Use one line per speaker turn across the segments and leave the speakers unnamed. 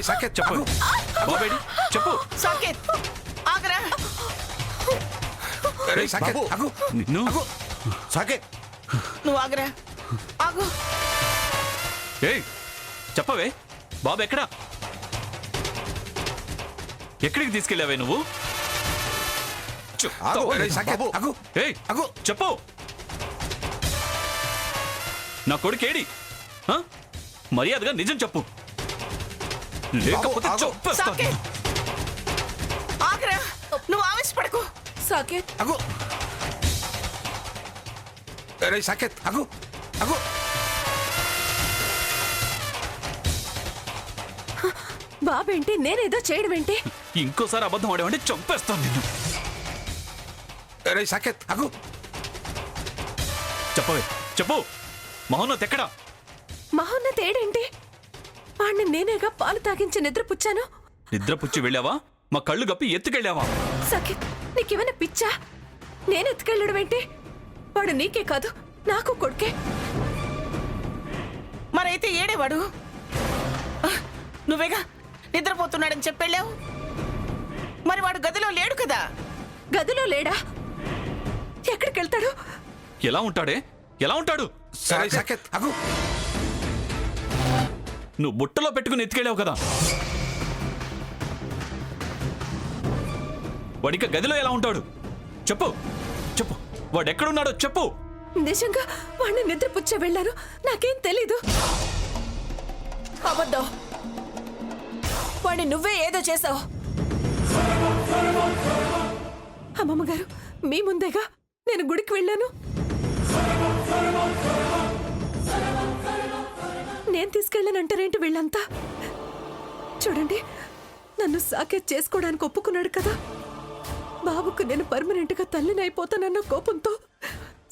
సాకేత్ చెప్పు. బాబేడి చెప్పు.
సాకేత్ ఆగరా.
సాకేత్ ఆగు. నిన్ను
సాకేత్
నువ్వు ఆగరా. ఆగు.
ఏయ్ చెప్పవే, బాబు ఎక్కడా? ఎక్కడికి తీసుకెళ్ళావే నువ్వు? ఏయ్ చెప్పు. నా కొడుకేడి? మర్యాదగా నిజం చెప్పు, లేకపోతే చెప్పేస్తాను.
సాకేత్ ఆగరా. నువ్వు ఆవేశపడకు.
సాకేత్
అగు. సాకేత్ అగు అగు.
బాబేంటి, నేనేదో చేయడం ఏంటి?
ఇంకోసారి అబద్ధం ఆడేవంటే చంపేస్తాను నిన్ను.
సాకేత్ అగు.
చెప్పవే చెప్పు, మహోన్నత్ ఎక్కడా?
మహోన్నత్ ఏడేంటి? వాణ్ణి నేనేగా పాలు తాగించి నిద్రపుచ్చాను.
నిద్రపుచ్చి వెళ్ళావా? మా కళ్ళు గప్పి ఎత్తుకెళ్ళావా?
సాకేత్ నీకేమైనా పిచ్చా? నేను ఎత్తుకెళ్ళడం ఏంటి? వాడు నీకే కాదు నాకు కొడుకే.
మరైతే ఏడేవాడు? నువ్వేగా నిద్రపోతున్నాడని చెప్పెళ్ళావు. మరి వాడు గదిలో లేడు కదా?
గదిలో లేడా? ఎక్కడికి వెళ్తాడు?
ఎలా ఉంటాడే? ఎలా ఉంటాడు?
సాకేత్ అగు.
నువ్వు బుట్టలో పెట్టుకుని ఎత్తుకెళ్ళావు కదా, వాడిక గదిలో ఎలా ఉంటాడు? చెప్పు చెప్పు, వాడు ఎక్కడున్నాడో చెప్పు.
నిజంగా వాడిని నిద్రపుచ్చే వెళ్ళాను, నాకేం తెలీదు.
అబద్ధం. వాడిని నువ్వే ఏదో చేసావు.
అమ్మమ్మ గారు, మీ ముందేగా నేను గుడికి వెళ్ళాను. నేను తీసుకెళ్ళానంటారేంటి వీళ్ళంతా? చూడండి, నన్ను సాకేత్ చేసుకోవడానికి ఒప్పుకున్నాడు కదా. బాబుకు నేను పర్మనెంట్ గా తల్లిని అయిపోతానన్న కోపంతో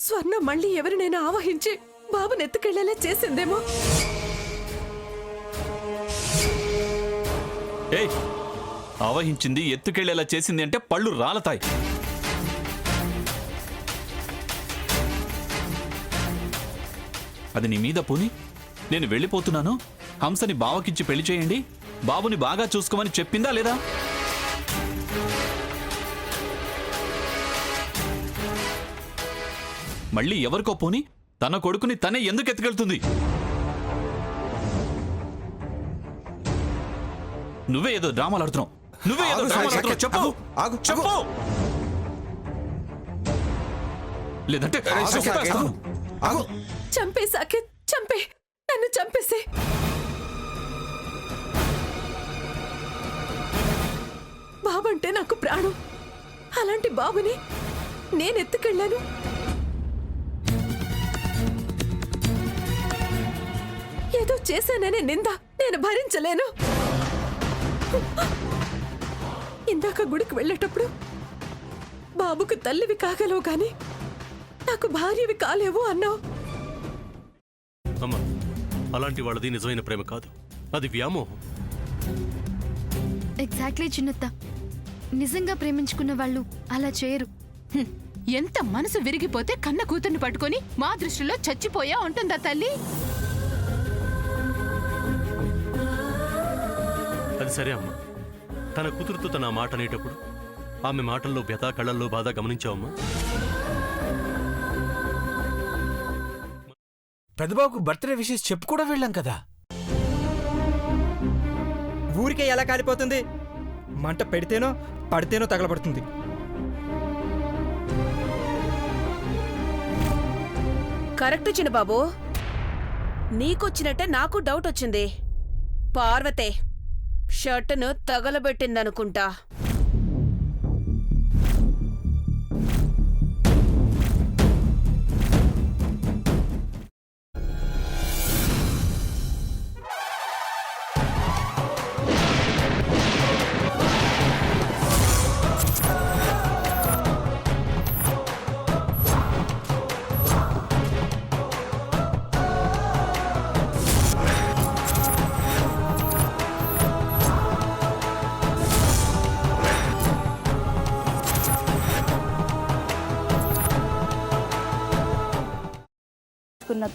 స్వర్ణ మళ్ళీ ఎవరినైనా ఆవహించి బాబుని ఎత్తుకెళ్లేలా చేసిందేమో.
ఏయ్, ఆవహించింది ఎత్తుకెళ్ళేలా చేసింది అంటే పళ్ళు రాలతాయి. అది నీ మీద పోని నేను వెళ్ళిపోతున్నాను, హంసని బావకిచ్చి పెళ్లి చేయండి, బాబుని బాగా చూసుకోమని చెప్పిందా లేదా? మళ్ళీ ఎవరికో పోని తన కొడుకుని తనే ఎందుకు ఎత్తుకెళ్తుంది? నువ్వే ఏదో డ్రామాలు ఆడుతున్నావు. నువ్వే ఏదో డ్రామాలు ఆడుతున్నావు. చెప్పు చెప్పు, లేదంటే చంపేస్తాను.
చంపే సాకేత్, చంపే, నన్ను చంపేసే. బాబంటే నాకు ప్రాణం. అలాంటి బాబుని నేను ఎత్తుకెళ్ళాను. ఏదో చేశాననే నింద నేను భరించలేను. ఇందాక గుడికి వెళ్ళేటప్పుడు బాబుకు తల్లివి కాగలవు గాని నాకు భార్యవి కాలేవు అన్నావు.
అమ్మా, అలాంటి వాళ్ళది నిజమైన ప్రేమ కాదు, అది వ్యామోహం.
ఎగ్జాక్ట్లీ చిన్నత్త, నిజంగా ప్రేమించుకున్న వాళ్ళు అలా చేయరు.
ఎంత మనసు విరిగిపోతే కన్న కూతుర్ని పట్టుకొని మా దృష్టిలో చచ్చిపోయా ఉంటుందా తల్లి?
అది సరే అమ్మా, తన కూతురుతో తన మాట అనేటప్పుడు ఆమె మాటల్లో వ్యథ, కళ్ళల్లో బాధ గమనించావమ్మా?
పెద్దబాబుకు బర్త్డే విషెస్ చెప్పు కూడా వెళ్ళాం కదా.
ఊరికే ఎలా కాలిపోతుంది? మంట పెడితేనో పడితేనో తగలబడుతుంది.
కరెక్ట్ చిన్నబాబు, నీకొచ్చినట్టే నాకు డౌట్ వచ్చింది. పార్వతే షర్టును తగలబెట్టిందనుకుంటా.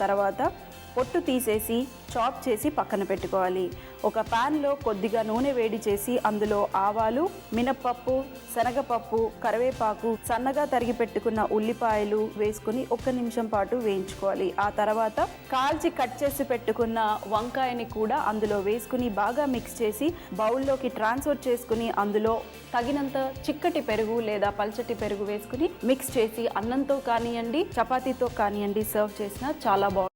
తర్వాత పొట్టు తీసేసి చాప్ చేసి పక్కన పెట్టుకోవాలి. ఒక ప్యాన్లో కొద్దిగా నూనె వేడి చేసి అందులో ఆవాలు, మినప్పప్పు, శనగపప్పు, కరివేపాకు, సన్నగా తరిగి పెట్టుకున్న ఉల్లిపాయలు వేసుకుని 1 నిమిషం పాటు వేయించుకోవాలి. ఆ తర్వాత కాల్చి కట్ చేసి పెట్టుకున్న వంకాయని కూడా అందులో వేసుకుని బాగా మిక్స్ చేసి బౌల్లోకి ట్రాన్స్ఫర్ చేసుకుని అందులో తగినంత చిక్కటి పెరుగు లేదా పల్చటి పెరుగు వేసుకుని మిక్స్ చేసి అన్నంతో కానివ్వండి, చపాతీతో కానివ్వండి సర్వ్ చేసినా చాలా బాగుంటుంది.